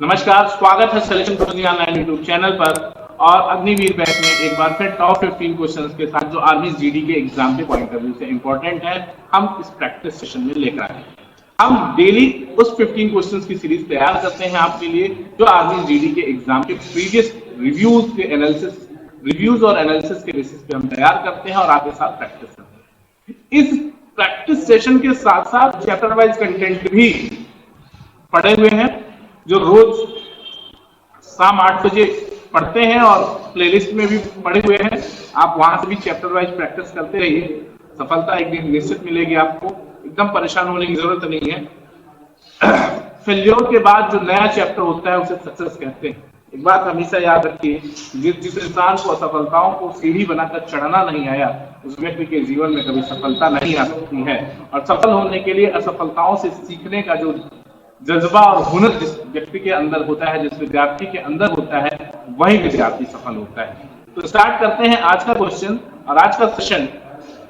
नमस्कार, स्वागत है selection coaching online YouTube channel पर। और अग्निवीर बैच में एक बार फिर टॉप 15 क्वेश्चंस के साथ जो आर्मी जीडी के एग्जाम के पॉइंट ऑफ व्यू से इंपॉर्टेंट है, हम इस प्रैक्टिस सेशन में लेकर आए हैं। हम डेली उस 15 क्वेश्चंस की सीरीज तैयार करते हैं आपके लिए, जो आर्मी जीडी के एग्जाम के प्रीवियस रिव्यूज और एनालिसिस के बेसिस पे हम तैयार करते हैं और आपके साथ प्रैक्टिस करते हैं। इस प्रैक्टिस सेशन के साथ साथ चैप्टर वाइज कंटेंट भी पढ़े हुए हैं, जो रोज शाम 8 बजे पढ़ते हैं और प्लेलिस्ट में भी पढ़े हुए हैं। आप वहां से भी चैप्टर वाइज प्रैक्टिस करते रहिए, सफलता एक दिन निश्चित मिलेगी आपको। एकदम परेशान होने की जरूरत नहीं है। फेल्योर के बाद जो नया चैप्टर होता है उसे सक्सेस कहते हैं। एक बात हमेशा याद रखिए, जिस इंसान को असफलताओं को सीढ़ी बनाकर चढ़ना नहीं आया, उस व्यक्ति के जीवन में कभी सफलता नहीं आ सकती है। और सफल होने के लिए असफलताओं से सीखने का जो जज्बा और हुनर जिस व्यक्ति के अंदर होता है, जिस विद्यार्थी के अंदर होता है, वही विद्यार्थी सफल होता है। तो स्टार्ट करते हैं आज का क्वेश्चन और आज का सेशन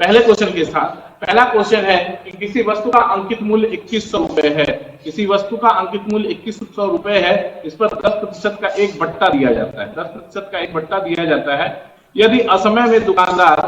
पहले क्वेश्चन के साथ। पहला क्वेश्चन है कि किसी वस्तु का अंकित मूल्य 2100 रुपए है। किसी वस्तु का अंकित मूल्य 2100 रुपए है, इस पर 10% का एक बट्टा दिया जाता है। 10% का एक बट्टा दिया जाता है। यदि असमय में दुकानदार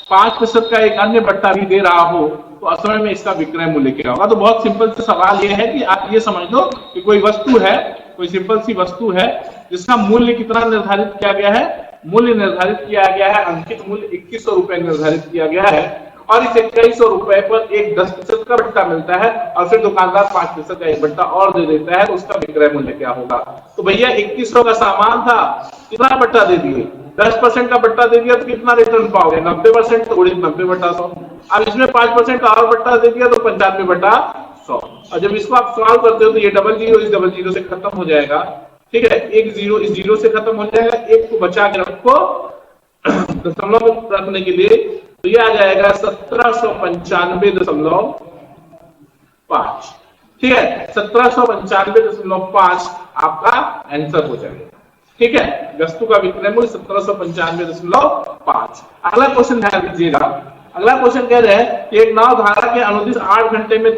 5% का एक अन्य बट्टा भी दे रहा हो, तो असमय में इसका विक्रय मूल्य क्या होगा। तो बहुत सिंपल से सवाल यह है कि आप ये समझ लो कि कोई वस्तु है, कोई सिंपल सी वस्तु है जिसका मूल्य कितना निर्धारित किया गया है। मूल्य निर्धारित किया गया है, अंकित मूल्य 2100 रुपए निर्धारित किया गया है और इस 2100 रुपए पर एक 10% का बट्टा मिलता है और फिर दुकानदार 5% का एक बट्टा और दे देता है, तो उसका विक्रय मूल्य क्या होगा। तो भैया 2100 का सामान था, कितना बट्टा दे दिए, 10% का बट्टा दे दिया तो कितना रिटर्न पाओगे, 90%। तो 90/100। अब इसमें 5% का और बट्टा दे दिया तो 95/100। और जब इसको आप सॉल्व करते हो तो ये डबल जीरो इस डबल जीरो से खत्म हो जाएगा। ठीक है, एक जीरो इस जीरो से खत्म हो जाएगा, एक को बचा के रखो दशमलव रखने के लिए, तो ये आ जाएगा 1795.5। ठीक है, 1795.5 आपका आंसर हो जाएगा। ठीक है, वस्तु का विक्रय मूल्य 1795.5। अगला क्वेश्चन ध्यान दीजिएगा। अगला क्वेश्चन कह रहे हैं कि एक नाव धारा के अनुदिश 8 घंटे में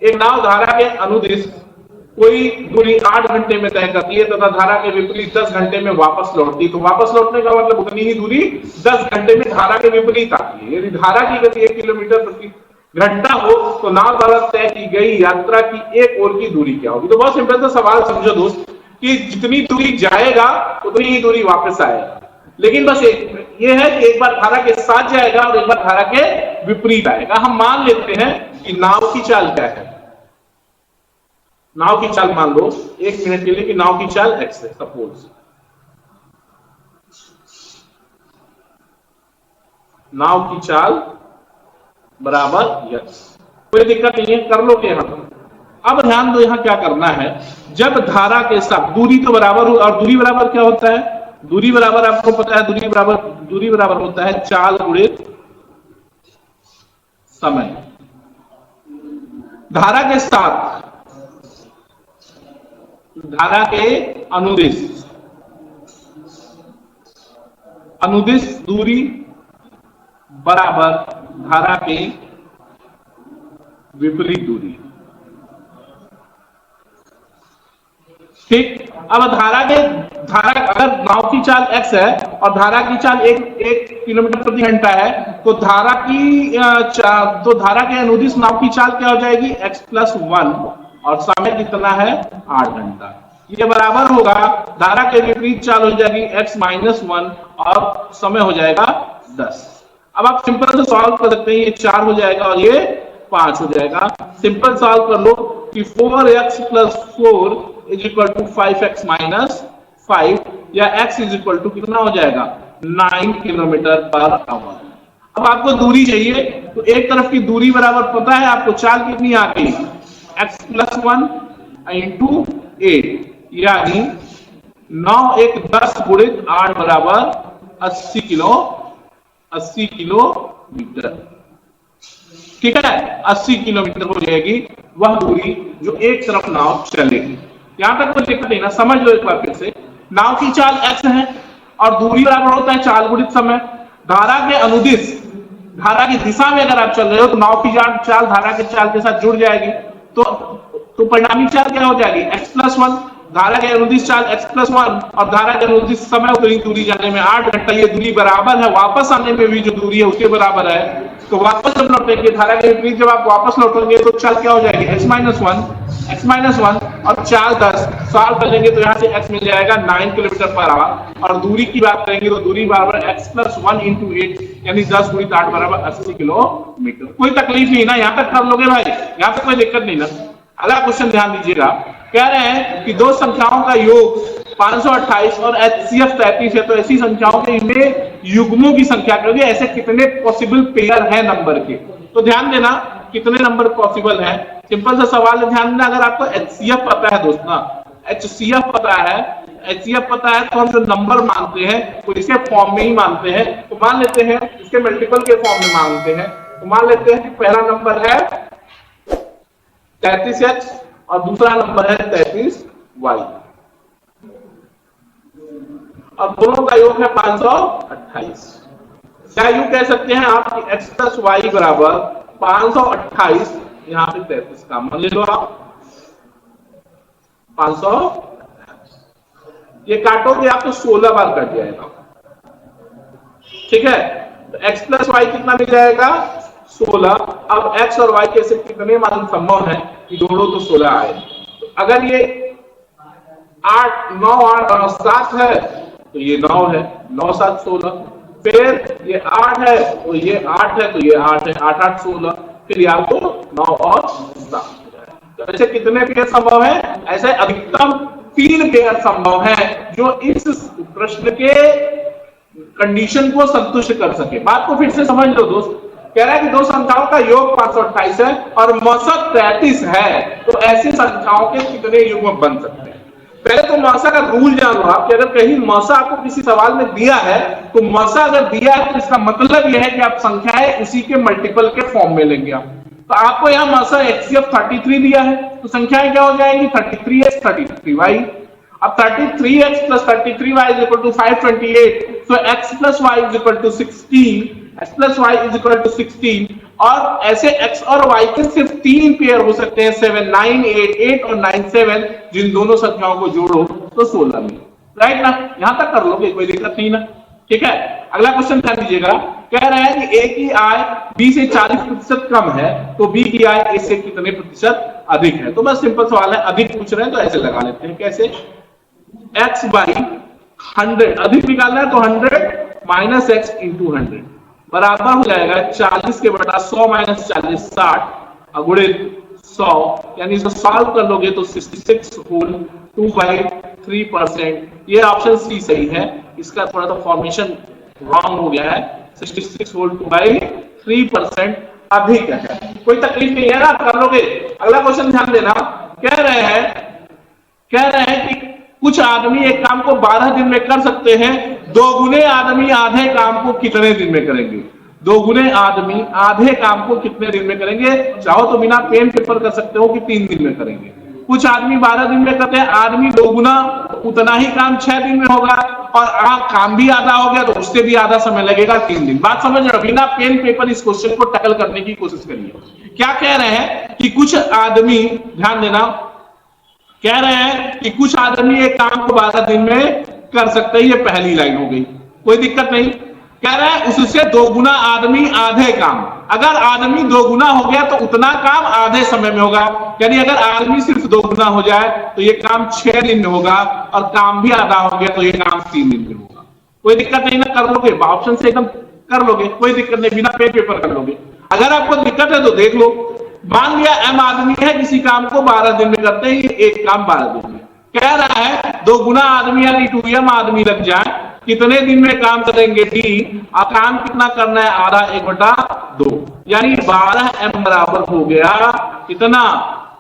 एक नाव धारा के अनुदिश कोई दूरी 8 घंटे में तय करती है तथा धारा के विपरीत 10 घंटे में वापस लौटती है। तो वापस लौटने का मतलब उतनी ही दूरी 10 घंटे में धारा के विपरीत आती है। यदि धारा की गति 1 किलोमीटर प्रति घंटा हो तो नाव द्वारा तय की गई यात्रा की एक ओर की दूरी क्या होगी। तो बहुत सिंपल सा सवाल समझो दोस्त, कि जितनी दूरी जाएगा उतनी ही दूरी वापस आएगा, लेकिन बस ये है कि एक बार धारा के साथ जाएगा और एक बार धारा के विपरीत आएगा। हम मान लेते हैं कि नाव की चाल क्या है। नाव की चाल मान लो 1 मिनट के लिए कि नाव की चाल x है। सपोज नाव की चाल बराबर x, कोई दिक्कत नहीं है, कर लोगे यहां। अब ध्यान दो, यहां क्या करना है, जब धारा के साथ दूरी तो बराबर हो, और दूरी बराबर क्या होता है, दूरी बराबर आपको पता है, दूरी बराबर होता है चाल गुणित समय। धारा के साथ धारा के अनुदिश दूरी बराबर धारा के विपरीत दूरी। ठीक, अब धारा अगर नाव की चाल x है और धारा की चाल 1 किलोमीटर प्रति घंटा है, तो धारा के अनुदिश नाव की चाल क्या हो जाएगी, x+1, और समय कितना है 8 घंटा। ये बराबर होगा धारा के विपरीत चाल हो जाएगी x-1 और समय हो जाएगा 10। अब आप सिंपल से सॉल्व कर सकते हैं, ये 4 हो जाएगा और ये 5 हो जाएगा। सिंपल सॉल्व कर लो कि 4x + 4 = 5x - 5, या x = कितना हो जाएगा 9 km/h। अब आपको दूरी चाहिए, तो एक तरफ की दूरी बराबर पता है आपको, चाल कितनी आ गई, x+1 × 8, यानी 9 × 10 × 8 बराबर 80 किलोमीटर। ठीक है, 80 किलोमीटर हो जाएगी वह दूरी जो एक तरफ नाव चलेगी। यहां तक कोई दिक्कत नहीं ना, समझ लो एक बार फिर से। नाव की चाल x है और दूरी बराबर होता है चाल गुणित समय। धारा के अनुदिश, धारा की दिशा में अगर आप चल रहे हो तो नाव की चाल धारा के चाल के साथ जुड़ जाएगी, तो परिणामी चाल क्या हो जाएगी, x+1, धारा के अनुदिश चाल x+1 और धारा के अनुदिश समय उतनी दूरी जाने में 8 घंटा, ये दूरी बराबर है, वापस आने में भी जो दूरी है उसके बराबर है। तो वापस जब लौटेंगे धारा के विपरीत, जब आप वापस लौटेंगे तो चाल क्या हो जाएगी, x-1 और 4 10 साल चलेंगे तो यहाँ से x मिल जाएगा 9 km/h। और दूरी की बात करेंगे तो दूरी बराबर x+1 × 8 यानी 10 × 8 बराबर 80 किलोमीटर। कोई तकलीफ नहीं ना, यहाँ तक कर लोगे भाई, यहाँ तक कोई दिक्कत नहीं ना। अगला क्वेश्चन ध्यान दीजिएगा, कह रहे हैं कि दो संख्याओं का योग 528 और HCF 33 है, तो ऐसी संख्याओं के इनमें युग्मों की संख्या करोगे, ऐसे कितने पॉसिबल पेयर है नंबर के। तो ध्यान देना कितने नंबर पॉसिबल है, सिंपल सा सवाल है, ध्यान देना। अगर आपको HCF पता है दोस्त ना, HCF पता है तो हम जो नंबर मानते हैं वो इसके फॉर्म में ही मानते हैं। तो मान लेते हैं इसके मल्टीपल के फॉर्म में मानते हैं, तो मान लेते हैं कि पहला नंबर है 33H और दूसरा नंबर है 33Y और दोनों का योग है 528। क्या यूं कह सकते हैं आप कि x+y बराबर 528, यहाँ पे 33 का मान ले लो आप 500, ये काटोगे आप तो 16 बार कट जाएगा, ठीक है। तो x+y कितना मिल जाएगा, 16। अब x और y के से कितने मान संभव है कि जोड़ो तो 16 आए। तो अगर ये 8 9 8 और 7 है तो ये 9 है, 9 7 16। फिर ये 8 है तो ये 8 है, तो ये 8 है, 8 8 16। फिर यहाँ तो 9 और 7। तो ऐसे कितने पेयर संभव है, ऐसे अधिकतम 3 पेयर संभव है जो इस प्रश्न के कंडीशन को संतुष्ट कर सके। बात को फिर से समझ लो दोस्त, कह रहा है कि दो संख्याओं का योग 528 है और मौसक 33 है, तो ऐसी संख्याओं के कितने युग्म बन सकते हैं। पहले तो मौसा का रूल जान लो आप कि अगर कहीं मौसा आपको किसी सवाल में दिया है तो मौसा अगर दिया है तो इसका मतलब यह है कि आप संख्याएं उसी के मल्टीपल के फॉर्म में लेंगे। तो आपको यहाँ मौसा HCF 33 दिया है तो संख्याएं क्या हो जाएंगी, 33X 33Y। अब 33X + 33Y = 528, so x+y = 16, x+y = 16। और ऐसे x और y के सिर्फ 3 पेयर हो सकते हैं, 7 9 8 8 और 9 7, जिन दोनों संख्याओं को जोड़ो तो 16 में, राइट ना। यहां तक कर लोगे, कोई दिक्कत नहीं ना, ठीक है। अगला क्वेश्चन ध्यान दीजिएगा, कह रहा है कि A की आय B से 40% कम है तो B की आय A से कितने प्रतिशत अधिक है। तो बस सिंपल सवाल है, अधिक पूछ रहे हैं तो ऐसे लगा लेते हैं, कैसे, x/100 अधिक निकालना है तो 100 - x × 100 बराबर हो जाएगा 40 के बटा 100 - 40 60 गुणित 100, यानी इसको सॉल्व कर लोगे तो 66 होल 2/3%। ये ऑप्शन सी सही है, इसका थोड़ा सा फॉर्मेशन रॉन्ग हो गया है, 66 होल 2/3% अधिक है। कोई तकलीफ नहीं है ना, कर लोगे। अगला क्वेश्चन ध्यान देना, कह रहे हैं कि कुछ आदमी एक काम को 12 दिन में कर सकते हैं, दोगुने आदमी आधे काम को कितने दिन में करेंगे। दोगुने आदमी आधे काम को कितने दिन में करेंगे, चाहो तो बिना पेन पेपर कर सकते हो कि 3 दिन में करेंगे। कुछ आदमी 12 दिन में करते हैं, आदमी दोगुना उतना ही काम 6 दिन में होगा, और काम भी आधा हो गया तो उससे भी आधा समय लगेगा 3 दिन। बात समझ रहे हो, बिना पेन पेपर इस क्वेश्चन को टैकल करने की कोशिश करिए। क्या कह रहे हैं कि कुछ आदमी, ध्यान देना, कह रहे हैं कि कुछ आदमी एक काम को 12 दिन में कर सकते हैं, ये पहली लाइन हो गई, कोई दिक्कत नहीं। कह रहे हैं उससे दोगुना आदमी आधे काम, अगर आदमी दोगुना हो गया तो उतना काम आधे समय में होगा, यानी अगर आदमी सिर्फ दोगुना हो जाए तो ये काम 6 दिन में होगा, और काम भी आधा हो गया तो ये काम 3 दिन में होगा। कोई दिक्कत नहीं ना, कर लोगे, ऑप्शन से एकदम कर लोगे, कोई दिक्कत नहीं, बिना पेन पेपर कर लोगे। अगर आपको दिक्कत है तो देख लो, मान लिया m आदमी है, किसी काम को 12 दिन में करते हैं, एक काम 12 दिन में। कह रहा है दोगुना आदमी यानी 2m आदमी लग जाए, कितने दिन में काम करेंगे d, और काम कितना करना है, आधा 1/2, यानी 12m बराबर हो गया कितना,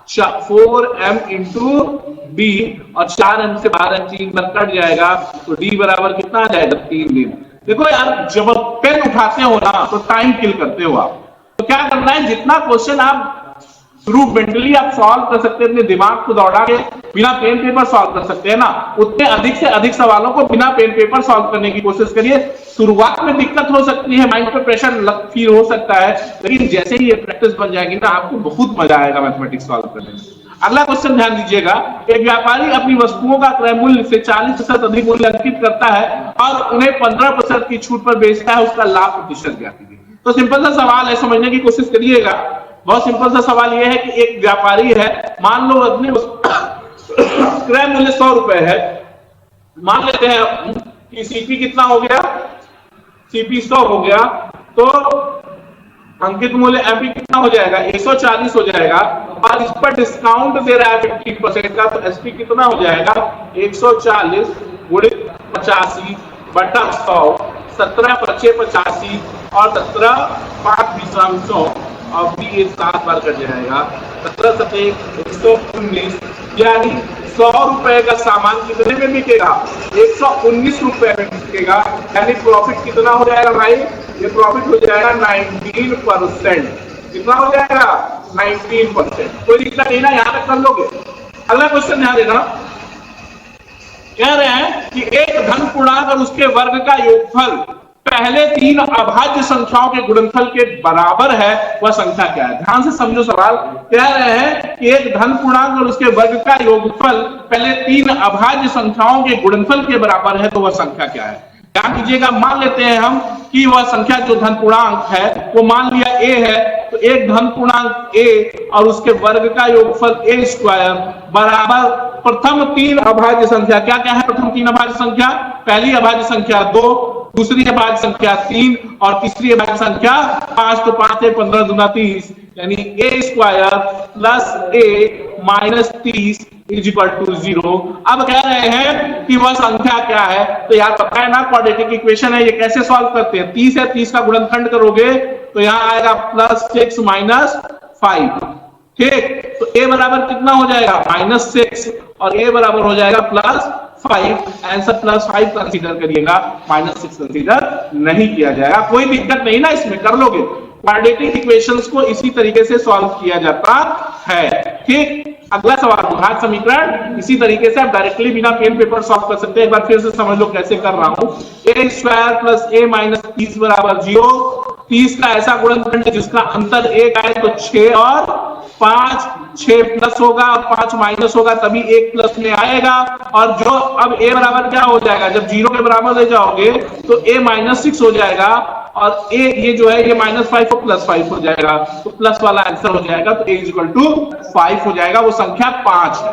4m × b, और 4m से 12 3 बार कट जाएगा तो d बराबर कितना आ जाएगा, 3 दिन। देखो यार, जब पेन उठाते हो ना तो टाइम किल करते हो आप। तो क्या करना है, जितना क्वेश्चन आप थ्रू मेंटली आप सॉल्व कर सकते हैं, अपने दिमाग को दौड़ा के बिना पेन पेपर सॉल्व कर सकते हैं ना, उतने अधिक से अधिक सवालों को बिना पेन पेपर सॉल्व करने की कोशिश करिए। शुरुआत में दिक्कत हो सकती है, माइंड पे प्रेशर फील हो सकता है, लेकिन जैसे ही ये प्रैक्टिस बन जाएगी ना, आपको बहुत मजा आएगा मैथमेटिक्स सॉल्व करने में। अगला क्वेश्चन ध्यान दीजिएगा, एक व्यापारी अपनी वस्तुओं का क्रय मूल्य से 40% अधिक मूल्य अंकित करता है और उन्हें 15% की छूट पर बेचता है, उसका लाभ प्रतिशत ज्ञात कीजिए। तो सिंपल सा सवाल है, समझने की कोशिश करिएगा। बहुत सिंपल सा सवाल यह है कि एक व्यापारी है, मान लो अपने क्रय मूल्य 100 रुपए है, मान लेते हैं कि सीपी कितना हो गया, सीपी 100 हो गया, तो अंकित मूल्य एमपी कितना हो जाएगा, 140 हो जाएगा, और इस पर डिस्काउंट दे रहा है 50% का, तो एसपी कितना हो जाएगा, 140 गुणित 85 बटा 100, 17 पच्चे 85 और 17 5 100 और भी ये 7 बार कट जाएगा, 17 सते 119, यानी 100 रुपए का सामान कितने में बिकेगा, 119 रुपए में बिकेगा, यानी प्रॉफिट कितना हो जाएगा भाई, ये प्रॉफिट हो जाएगा 19%। कितना हो जाएगा, 19%। कोई दिक्कत नहीं ना, यहां तक कर लोगे। अगला क्वेश्चन ध्यान देना, कह रहे हैं कि एक धन पूर्णांक और उसके वर्ग का योगफल पहले 3 अभाज्य संख्याओं के गुणनफल के बराबर है, वह संख्या क्या है। ध्यान से समझो सवाल, कह रहे हैं कि एक धन पूर्णांक और उसके वर्ग का योगफल पहले 3 अभाज्य संख्याओं के गुणनफल के बराबर है, तो वह संख्या क्या है। ध्यान दीजिएगा, मान लेते हैं हम कि वह संख्या जो धन पूर्णांक है वो मान लिया a है, तो एक धन पूर्णांक a और उसके वर्ग का योगफल a स्क्वायर बराबर प्रथम 3 अभाज्य संख्या, क्या क्या है प्रथम 3 अभाज्य संख्या, पहली अभाज्य संख्या 2, दूसरी अभाज्य संख्या 3 और तीसरी अभाज्य संख्या 5, तो 5 से 15 दूना 30, यानी a square plus a minus 30 is equal to 0। अब कह रहे हैं कि वह संख्या क्या है, तो यार पता है ना क्वाड्रेटिक इक्वेशन है, ये कैसे सॉल्व करते हैं, 30 है, 30 का गुणनखंड करोगे तो यहाँ आएगा +6 माइनस 5, ठीक, तो a बराबर कितना हो जाएगा, -6 और a बराबर हो जाएगा +5, आंसर +5 कंसीडर करिएगा, -6 कंसीडर नहीं किया जाएगा। कोई दिक्कत नहीं ना, इसमें कर लोगे। क्वाड्रेटिक इक्वेशंस को इसी तरीके से सॉल्व किया जाता है, ठीक। अगला सवाल, द्विघात समीकरण इसी तरीके से आप डायरेक्टली बिना पेन पेपर सॉल्व कर सकते हैं। एक बार फिर से समझ लो कैसे कर रहा हूं, a square plus a minus 30 बराबर 0, 30 का ऐसा गुणनखंड जिसका अंतर 1 आए तो 6 और 5, 6 प्लस होगा और 5 माइनस होगा, तभी 1 प्लस में आएगा, और जो अब a बराबर क्या हो जाएगा, जब 0 के बराबर ले जाओगे तो a -6 हो जाएगा, और a ये जो है ये -5 और +5 हो जाएगा, तो प्लस वाला आंसर हो जाएगा, तो a = 5 हो जाएगा, वो संख्या 5 है।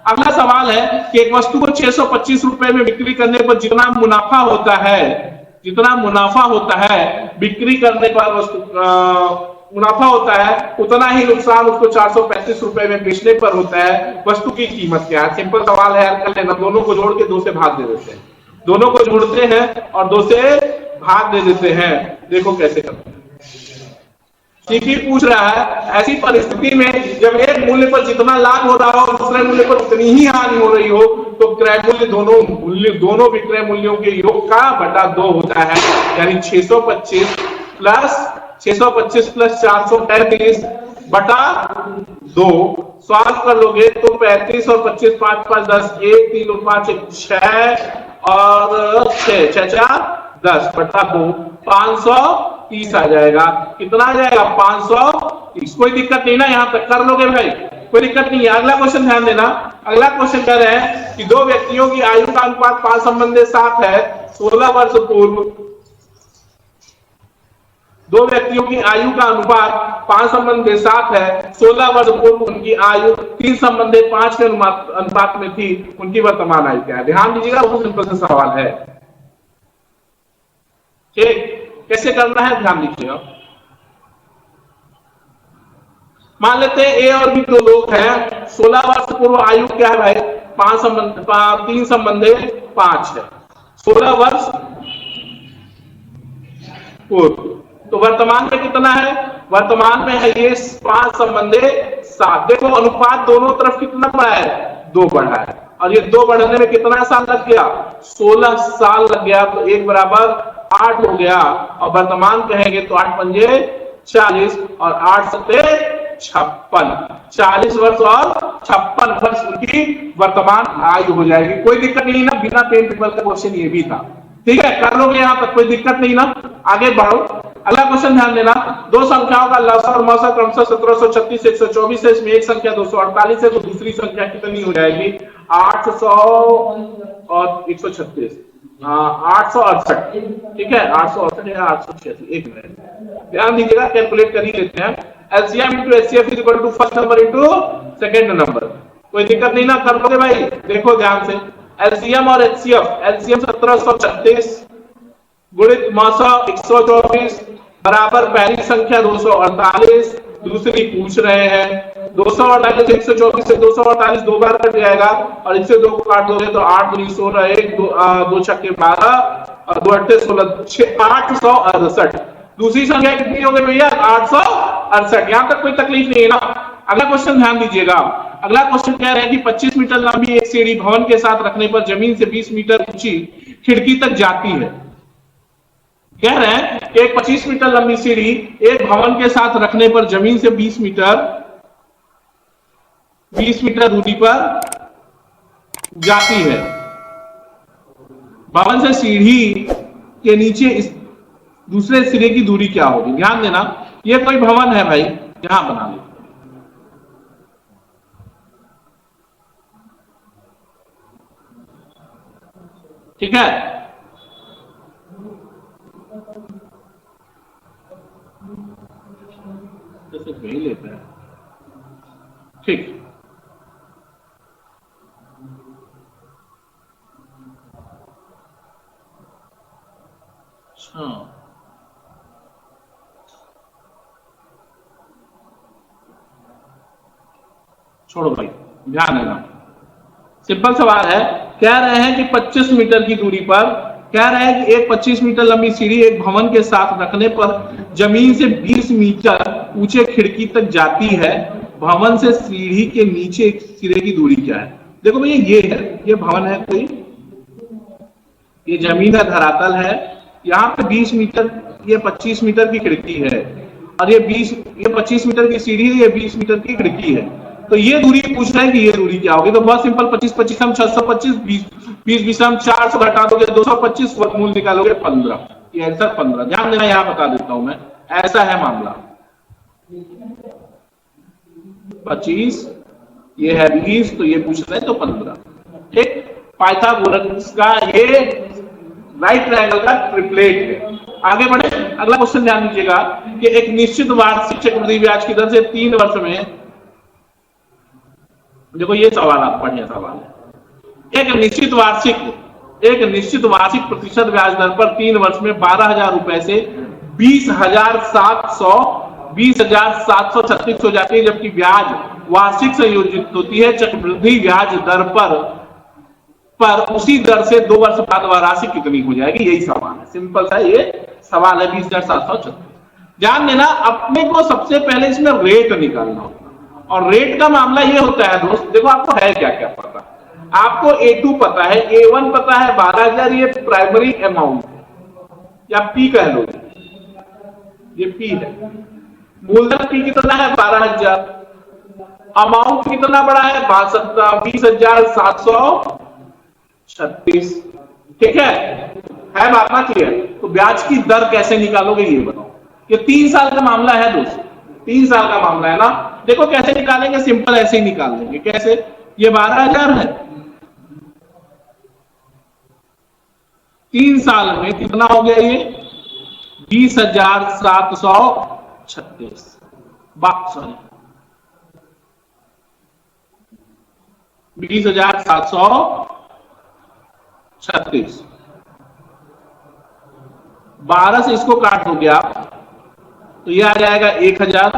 अगला सवाल है कि एक वस्तु को 625 रुपए में बिक्री करने पर जितना मुनाफा होता है, जितना मुनाफा होता है बिक्री करने पर वस्तु मुनाफा होता है, उतना ही नुकसान उसको 435 रुपए में बेचने पर होता है, वस्तु की कीमत क्या है। सिंपल सवाल है, कर लेना, दोनों को जोड़ के 2 से भाग दे देते हैं, दोनों को जोड़ते हैं और 2 से भाग दे देते हैं, देखो कैसे करते हैं। सीपी पूछ रहा है, ऐसी परिस्थिति में जब एक मूल्य पर जितना लाभ हो रहा हो दूसरे मूल्य पर उतनी ही हानि हो रही हो, तो क्रय मूल्य दोनों विक्रय मूल्यों के योग का बटा 2 होता है, यानी 625 प्लस 435 बटा 2। सॉल्व कर लोगे तो 35 और 25 5 5 10 1 3 और 5 6 और 6 6 4 10 बटा 2, 530 आ जाएगा। कितना आ जाएगा, 530। कोई दिक्कत नहीं ना, यहां तक कर लोगे भाई, कोई दिक्कत नहीं है। अगला क्वेश्चन ध्यान देना, अगला क्वेश्चन कह रहे हैं कि 2 व्यक्तियों की आयु का अनुपात 5 संबंधी 7 है, 16 वर्ष पूर्व 2 व्यक्तियों की आयु का अनुपात 5 संबंधी 7 है, 16 वर्ष पूर्व उनकी आयु 3 संबंधी 5 के अनुपात में थी, उनकी वर्तमान आयु क्या है। ध्यान दीजिएगा, बहुत सिंपल सा सवाल है, ठीक, कैसे करना है ध्यान दीजिएगा। मान लेते हैं ए और बी 2 लोग हैं, 16 वर्ष पूर्व आयु क्या है भाई, 3 संबंधी 5 है, 16 वर्ष पूर्व, तो वर्तमान में कितना है, वर्तमान में है ये 5 संबंधी 7। देखो अनुपात दोनों तरफ कितना बढ़ा है, 2 बढ़ा है, और ये 2 बढ़ने में कितना साल लग गया, 16 साल लग गया, तो 1 बराबर 8 हो गया, और वर्तमान कहेंगे तो 8 पंजे 40 और 8 सत्ते 56, 40 वर्ष और 56 वर्ष उनकी वर्तमान आयु हो जाएगी। कोई दिक्कत नहीं ना, बिना पेन पेपर का क्वेश्चन ये भी था। ठीक है, कर लोगे यहां तक, कोई दिक्कत नहीं ना। आगे बढ़ो, अगला क्वेश्चन ध्यान देना। दो संख्याओं का लसाअ और मौसा क्रमशः 1736 124 है, इसमें एक संख्या 248 है, तो दूसरी संख्या कितनी हो जाएगी? 800 और 136, 868। ठीक है, 868 या 886, एक मिनट ध्यान दीजिएगा, कैलकुलेट कर ही लेते हैं। LCM into HCF is equal to first number into second number. कोई दिक्कत नहीं ना, कर लोगे भाई? देखो ध्यान से, एलसीएम और एचसीएफ, एलसीएम 1736 गुणित मौसा 124 बराबर पहली संख्या 248, दूसरी पूछ रहे हैं 248 124 से 248 दो बार कट जाएगा और इससे दो को काट दोगे तो 8 दूनी 16, 1 दो छक्के 12 और 2 अट्ठे 16, 868। दूसरी संख्या कितनी हो गई भैया? 868। यहां तक कोई तकलीफ नहीं है ना। अगला क्वेश्चन ध्यान दीजिएगा। अगला क्वेश्चन कह रहे हैं कि 25 मीटर लंबी एक सीढ़ी भवन के साथ रखने पर जमीन से 20 मीटर ऊंची खिड़की तक जाती है। कह रहे हैं कि एक 25 मीटर लंबी सीढ़ी एक भवन के साथ रखने पर जमीन से 20 मीटर दूरी पर जाती है। भवन से सीढ़ी के नीचे इस दूसरे सिरे की दूरी क्या होगी? ध्यान देना, ये कोई भवन है भाई, यहां बना लो। ठीक है, जैसे वही लेते हैं। ठीक, हाँ छोड़ो भाई, ध्यान देना, सिंपल सवाल है। कह रहे हैं कि 25 मीटर की दूरी पर, कह रहे हैं कि एक 25 मीटर लंबी सीढ़ी एक भवन के साथ रखने पर जमीन से 20 मीटर ऊंचे खिड़की तक जाती है। भवन से सीढ़ी के नीचे एक सिरे की दूरी क्या है? देखो भैया, ये है, ये भवन है कोई, ये जमीन का धरातल है, यहाँ पे 20 मीटर, ये 25 मीटर की खिड़की है और ये 25 मीटर की सीढ़ी है, ये 20 मीटर की खिड़की है। तो ये दूरी पूछ रहे हैं कि ये दूरी क्या होगी? तो बहुत सिंपल, 25 25 हम 625, 20 20 हम 400 घटा दोगे 225, वर्गमूल निकालोगे 15, ये आंसर 15। ध्यान देना, यहां बता देता हूं मैं, ऐसा है मामला। 25 ये है 20, तो ये पूछ रहे हैं तो 15। ठीक, पाइथागोरस का ये राइट ट्रायंगल का ट्रिपलेट है। आगे बढ़े, अगला क्वेश्चन ध्यान दीजिएगा कि एक निश्चित वार्षिक चक्रवृद्धि ब्याज की दर से 3 वर्ष में, देखो ये सवाल आप बढ़िया सवाल है। एक निश्चित वार्षिक प्रतिशत ब्याज दर पर 3 वर्ष में 12,000 रुपए से 20,736 हो जाती है, जबकि ब्याज वार्षिक संयोजित होती है। चक्रवृद्धि ब्याज दर पर उसी दर से 2 वर्ष बाद वह राशि कितनी हो जाएगी? यही सवाल है, सिंपल सा ये सवाल है, 20,736। ध्यान देना, अपने को सबसे पहले इसमें रेट निकालना होगा और रेट का मामला ये होता है दोस्त, देखो आपको है क्या क्या पता, आपको A2 पता है, A1 पता है 12,000, ये प्राइमरी अमाउंट या P कह लो, ये P है। मूलधन P कितना है? 12,000। अमाउंट कितना बड़ा है? 20,736। ठीक है बात ना क्लियर? तो ब्याज की दर कैसे निकालोगे ये बताओ। ये 3 साल का मामला है दोस्तों, 3 साल का मामला है ना। देखो कैसे निकालेंगे, सिंपल ऐसे ही निकाल लेंगे। कैसे? ये 12,000 है, 3 साल में कितना हो गया? ये 20,736, सॉरी 20,736। 12 से इसको काट दोगे आप तो ये आ जाएगा 1,000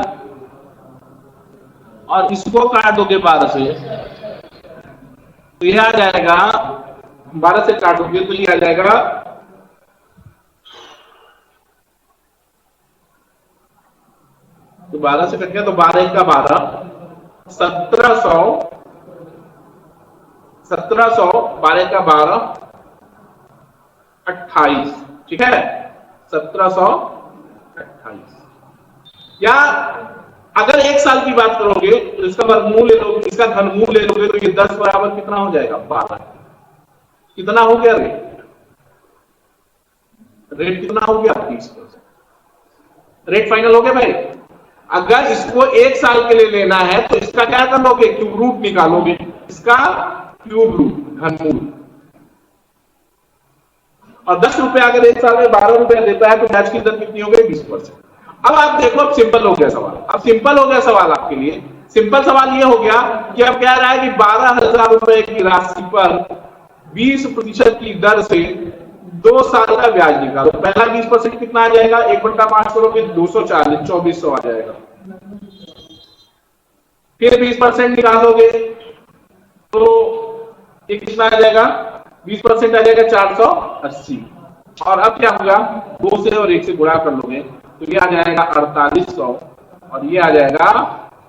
और इसको काट दोगे 12 से तो ये आ जाएगा, 12 से काटोगे तो ये आ जाएगा, तो 12 से कट गया तो 12 का 12, 1700, 12 का 12, 28। ठीक है, 1728 या अगर 1 साल की बात करोगे तो इसका वर्गमूल ले लोगे, इसका घनमूल ले लोगे तो ये 10 बराबर कितना हो जाएगा 12। कितना हो गया रेट? रेट कितना हो गया 20%। रेट फाइनल हो गया भाई। अगर इसको 1 साल के लिए लेना है तो इसका क्या कर लोगे? क्यूब रूट निकालोगे, इसका क्यूब रूट घनमूल। और 10 रुपए अगर 1 साल में 12 रुपया देता है तो ब्याज की दर कितनी हो गई? 20%। अब आप देखो, अब सिंपल हो गया सवाल। अब सिंपल हो गया सवाल आपके लिए। सिंपल सवाल ये हो गया कि अब कह रहा है कि 12,000 रुपए की राशि पर 20% की दर से 2 साल का ब्याज निकालो। पहला 20% कितना आ जाएगा? 1/5 करोगे 240, 2400 आ जाएगा। फिर 20% निकालोगे तो ये कितना आ जाएगा? 20% आ जाएगा 480। और अब क्या होगा? 2 से और 1 से गुणा कर लोगे तो ये आ जाएगा 4800 और ये आ जाएगा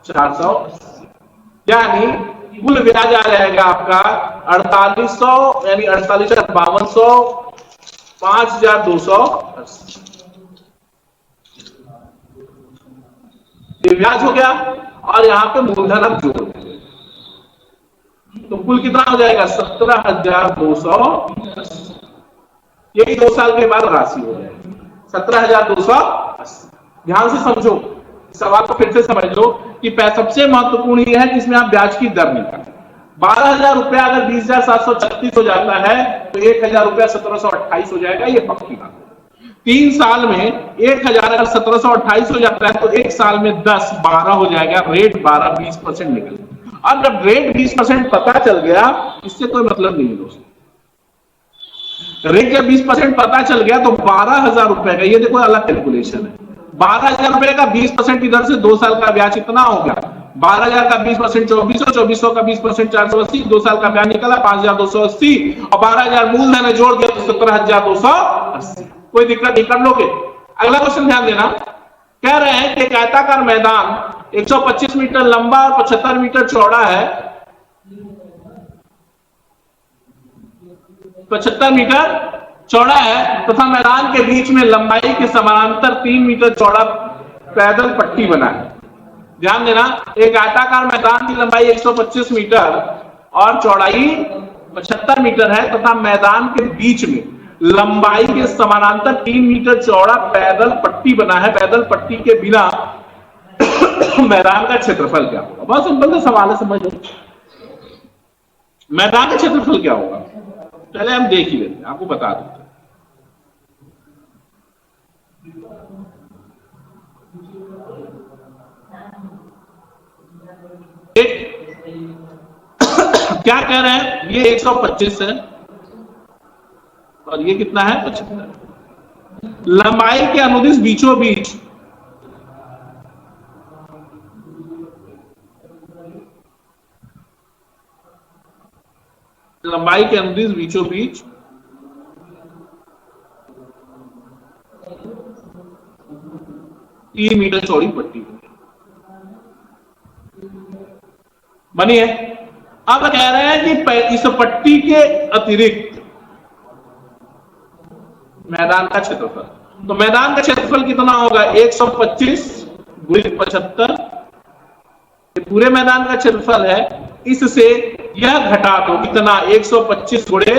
480। यानी कुल ब्याज आ जाएगा आपका 4800, यानी 48,5200, 5,280। ये ब्याज हो गया और यहाँ पे मूलधन अब जोड़ देंगे तो कुल कितना हो जाएगा? 17,280। यही 2 साल के बाद राशि हो जाएगी 17,280। ध्यान से समझो सवाल को, फिर से समझ लो कि सबसे महत्वपूर्ण ये है कि इसमें आप ब्याज की दर निकालें। 12,000 रुपया अगर 20,736 हो जाता है तो 1,000 रुपया 1,728 हो जाएगा, ये पक्की बात है। 3 साल में 1,000 अगर 1,728 हो जाता है तो 1 साल में 10 12 हो जाएगा। रेट 12 20% निकल। अब जब रेट 20% पता चल गया, इससे कोई मतलब नहीं दोस्तों। रेट जब 20% पता चल गया तो 12,000 रुपए का, ये देखो अलग कैलकुलेशन है। 12,000 रुपए का 20% की दर से 2 साल का ब्याज कितना हो गया? 12,000 का 20% 2400, 2400 का 20% 480, 2 साल का ब्याज निकला 5,280 और 12,000 मूलधन है जोड़ दिया तो 17,280। कोई दिक्कत नहीं, कर लोगे। अगला क्वेश्चन ध्यान देना। कह रहे हैं कि एक आयताकार मैदान 125 मीटर लंबा और 75 मीटर चौड़ा है, 75 मीटर चौड़ा है तथा मैदान के बीच में लंबाई के समानांतर 3 मीटर चौड़ा पैदल पट्टी बना है। ध्यान देना, एक आयताकार मैदान की लंबाई 125 मीटर और चौड़ाई 75 मीटर है तथा मैदान के बीच में लंबाई के समानांतर 3 मीटर चौड़ा पैदल पट्टी बना है। पैदल पट्टी के बिना मैदान का क्षेत्रफल क्या होगा? बहुत सिंपल सा सवाल है, समझ लो। मैदान का क्षेत्रफल क्या होगा पहले हम देख ही लेते हैं, आपको बता देते हैं। क्या कह रहे हैं? ये 125 है और ये कितना है? 75। लंबाई के अनुदिश बीचों बीच लंबाई के अनुदिश बीचों बीच तीन मीटर चौड़ी पट्टी बनी है। अब कह रहे हैं कि इस पट्टी के अतिरिक्त मैदान का क्षेत्रफल, तो मैदान का क्षेत्रफल कितना होगा? 125 गुणित 75, पूरे मैदान का क्षेत्रफल है। इससे यह घटा दो कितना? 125 गुणे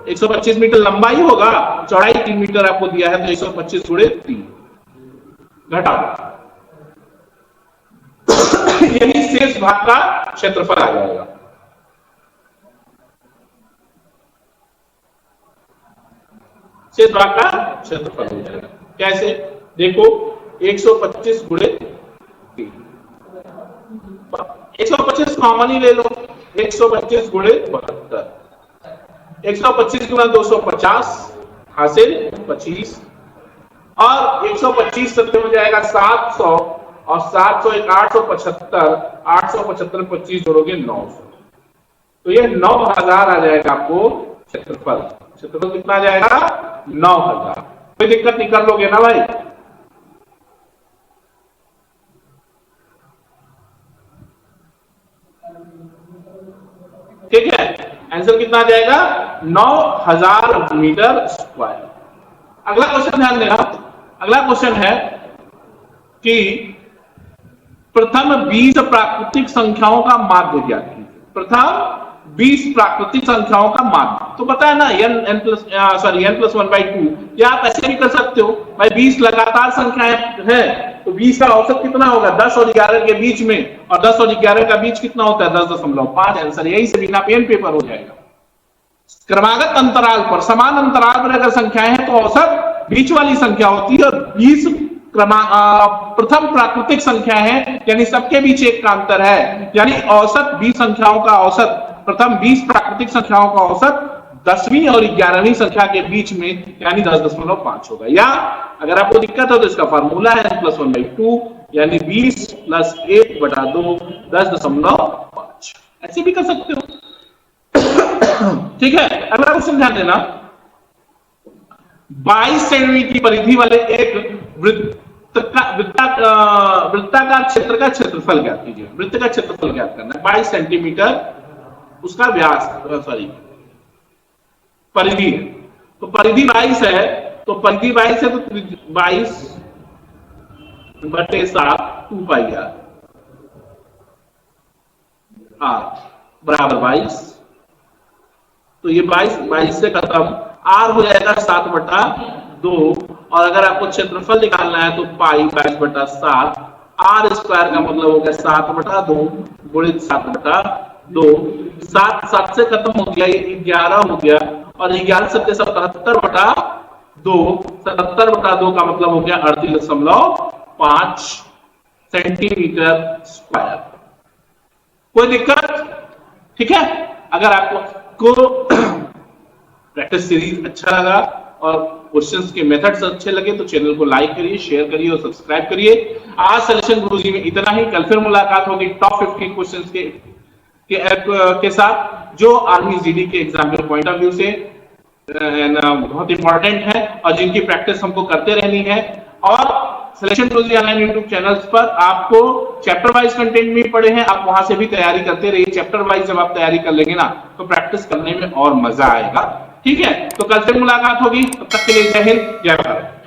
125 मीटर लंबाई होगा, चौड़ाई 3 मीटर आपको दिया है तो 125 गुणे 3 घटा दो। यही शेष भाग का क्षेत्रफल आ जाएगा। शेष भाग का क्षेत्रफल हो जाएगा। कैसे? देखो 125 गुणे 3, 125 कॉमन ही ले लो। 125 गुणे 72, 125 गुणा 250 हासिल 25 और 125 सत्य हो जाएगा 700 और 700 875, 875 25 जोड़ोगे 900, तो ये 9,000 आ जाएगा आपको क्षेत्रफल। क्षेत्रफल कितना आ जाएगा? 9,000। कोई दिक्कत नहीं, कर लोगे ना भाई? ठीक है, आंसर कितना आ जाएगा? 9,000 मीटर स्क्वायर। अगला क्वेश्चन ध्यान देना। अगला क्वेश्चन है कि प्रथम 20 प्राकृतिक संख्याओं का माध्य ज्ञात कीजिए। प्रथम 20 प्राकृतिक संख्याओं का माध्य, तो पता है ना n प्लस 1/2, या आप ऐसे भी कर सकते हो भाई 20 लगातार संख्याएं है तो 20 का औसत कितना होगा 10 और 11 के बीच में, और 10 और 11 का बीच कितना होता है 10.5। आंसर यही से बिना पेन पेपर हो जाएगा। क्रमागत अंतराल पर, समान अंतराल पर अगर संख्याएं हैं तो औसत बीच वाली संख्या होती है, और 20 प्रथम प्राकृतिक संख्या है यानी सबके बीच एक का अंतर है, यानी औसत 20 संख्याओं का औसत, प्रथम 20 प्राकृतिक संख्याओं का औसत 10वीं और 11वीं संख्या के बीच में यानी 10.5 होगा। या अगर आपको दिक्कत हो तो इसका फार्मूला है n प्लस 1/2 यानी 20 प्लस 1/2 10.5, ऐसे भी कर सकते हो। ठीक है, अगला क्वेश्चन ध्यान देना। 22 सेंटीमीटर की परिधि वाले एक वृत्ताकार क्षेत्र का क्षेत्रफल ज्ञात कीजिए। वृत्त का क्षेत्रफल ज्ञात करना है, 22 सेंटीमीटर उसका व्यास, सॉरी परिधि है, तो परिधि 22 है, तो परिधि 22 है तो 22/7 2 पाई r बराबर 22, तो ये 22 से खत्म, r हो जाएगा 7/2, और अगर आपको क्षेत्रफल निकालना है तो पाई 22/7, r स्क्वायर का मतलब हो गया 7/2 गुणित 7/2, 7 से खत्म हो गया, ये 11 हो गया, और 11 से 77/2, 77/2 का मतलब हो गया 38.5 सेंटीमीटर स्क्वायर। कोई दिक्कत? ठीक है, अगर आपको प्रैक्टिस सीरीज अच्छा लगा और क्वेश्चंस के मेथड्स अच्छे लगे तो चैनल को लाइक करिए, शेयर करिए और सब्सक्राइब करिए। आज सलेक्शन गुरुजी में इतना ही, कल फिर मुलाकात होगी टॉप 50 क्वेश्चंस के साथ जो आर्मी जीडी के एग्जाम के पॉइंट ऑफ व्यू से बहुत इंपॉर्टेंट है और जिनकी प्रैक्टिस हमको करते रहनी है। और सिलेक्शन गुरुजी ऑनलाइन यूट्यूब चैनल्स पर आपको चैप्टर वाइज कंटेंट भी पढ़े हैं, आप वहां से भी तैयारी करते रहिए। चैप्टर वाइज जब आप तैयारी कर लेंगे ना तो प्रैक्टिस करने में और मजा आएगा। ठीक है, तो कल से मुलाकात होगी, तब तक के लिए जय हिंद, जय भारत।